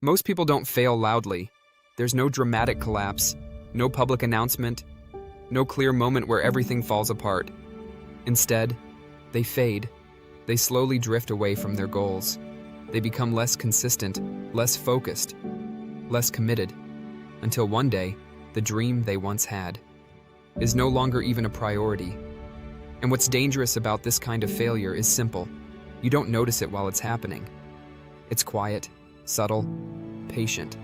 Most people don't fail loudly. There's no dramatic collapse, no public announcement, no clear moment where everything falls apart. Instead, they fade. They slowly drift away from their goals. They become less consistent, less focused, less committed, until one day, the dream they once had is no longer even a priority. And what's dangerous about this kind of failure is simple. You don't notice it while it's happening. It's quiet, subtle, patient.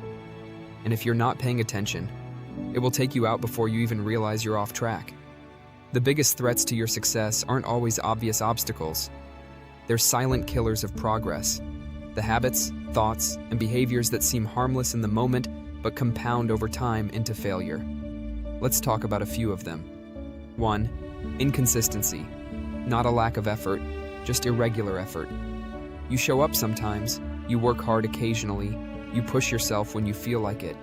And if you're not paying attention, it will take you out before you even realize you're off track. The biggest threats to your success aren't always obvious obstacles. They're silent killers of progress. The habits, thoughts, and behaviors that seem harmless in the moment but compound over time into failure. Let's talk about a few of them. 1. Inconsistency. Not a lack of effort, just irregular effort. You show up sometimes, you work hard occasionally, you push yourself when you feel like it.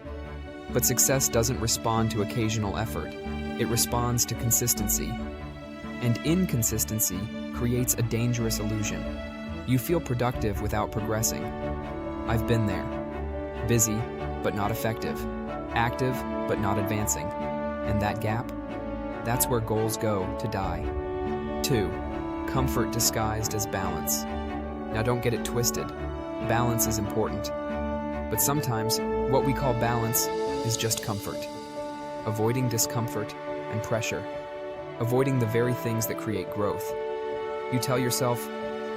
But success doesn't respond to occasional effort. It responds to consistency. And inconsistency creates a dangerous illusion. You feel productive without progressing. I've been there. Busy, but not effective. Active, but not advancing. And that gap? That's where goals go to die. 2. Comfort disguised as balance. Now don't get it twisted. Balance is important. But sometimes, what we call balance is just comfort. Avoiding discomfort and pressure. Avoiding the very things that create growth. You tell yourself,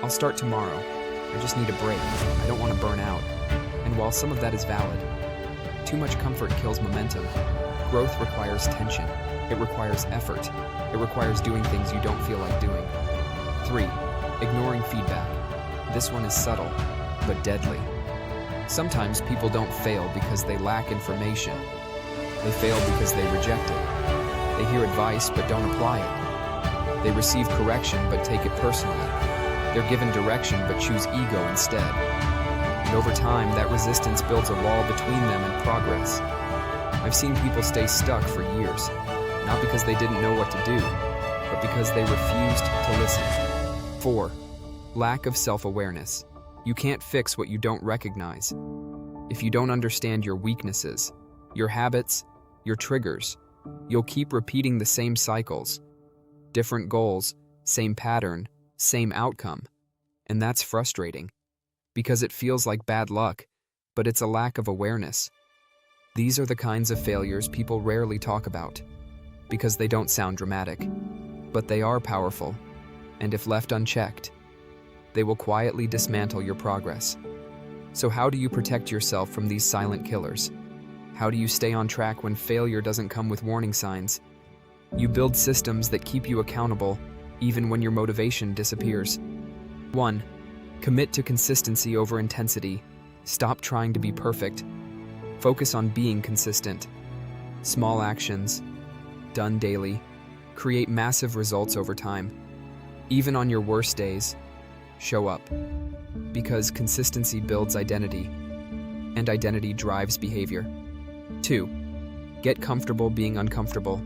I'll start tomorrow. I just need a break. I don't want to burn out. And while some of that is valid, too much comfort kills momentum. Growth requires tension. It requires effort. It requires doing things you don't feel like doing. 3. Ignoring feedback. This one is subtle, but deadly. Sometimes people don't fail because they lack information. They fail because they reject it. They hear advice but don't apply it. They receive correction but take it personally. They're given direction but choose ego instead. And over time, that resistance builds a wall between them and progress. I've seen people stay stuck for years, not because they didn't know what to do, but because they refused to listen. 4. Lack of self-awareness. You can't fix what you don't recognize. If you don't understand your weaknesses, your habits, your triggers, you'll keep repeating the same cycles. Different goals, same pattern, same outcome. And that's frustrating, because it feels like bad luck, but it's a lack of awareness. These are the kinds of failures people rarely talk about, because they don't sound dramatic, but they are powerful, and if left unchecked, they will quietly dismantle your progress. So how do you protect yourself from these silent killers? How do you stay on track when failure doesn't come with warning signs? You build systems that keep you accountable, even when your motivation disappears. 1. Commit to consistency over intensity. Stop trying to be perfect. Focus on being consistent. Small actions, done daily, create massive results over time. Even on your worst days, show up. Because consistency builds identity, and identity drives behavior. 2. Get comfortable being uncomfortable.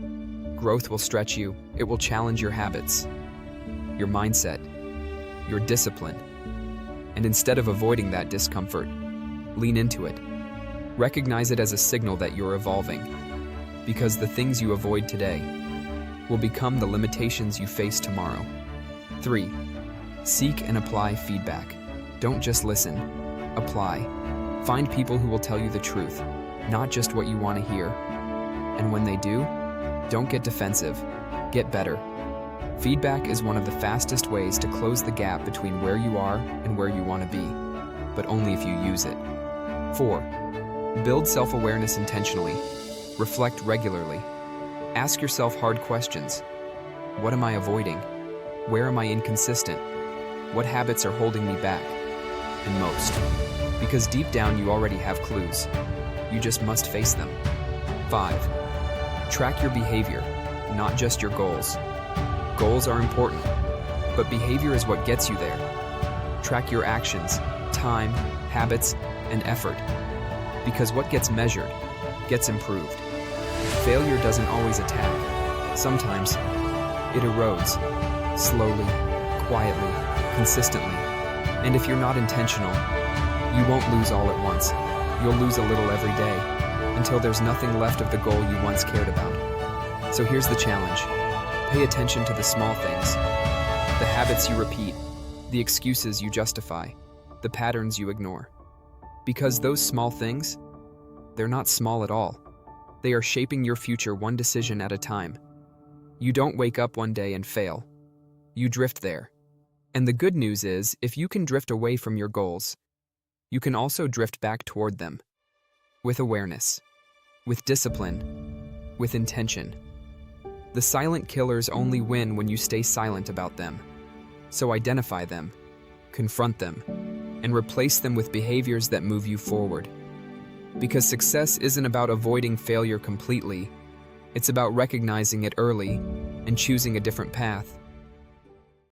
Growth will stretch you. It will challenge your habits, your mindset, your discipline. And instead of avoiding that discomfort, lean into it. Recognize it as a signal that you're evolving, because the things you avoid today will become the limitations you face tomorrow. 3. Seek and apply feedback. Don't just listen. Apply. Find people who will tell you the truth, not just what you want to hear. And when they do, don't get defensive. Get better. Feedback is one of the fastest ways to close the gap between where you are and where you want to be, but only if you use it. 4. Build self-awareness intentionally. Reflect regularly. Ask yourself hard questions. What am I avoiding? Where am I inconsistent? What habits are holding me back? And most, because deep down you already have clues. You just must face them. 5. Track your behavior, not just your goals. Goals are important, but behavior is what gets you there. Track your actions, time, habits, and effort. Because what gets measured gets improved. Failure doesn't always attack. Sometimes it erodes, slowly, quietly, consistently. And if you're not intentional, you won't lose all at once. You'll lose a little every day, until there's nothing left of the goal you once cared about. So here's the challenge. Pay attention to the small things, the habits you repeat, the excuses you justify, the patterns you ignore. Because those small things, they're not small at all. They are shaping your future one decision at a time. You don't wake up one day and fail. You drift there. And the good news is, if you can drift away from your goals, you can also drift back toward them. With awareness, with discipline, with intention. The silent killers only win when you stay silent about them. So identify them, confront them, and replace them with behaviors that move you forward. Because success isn't about avoiding failure completely, it's about recognizing it early and choosing a different path.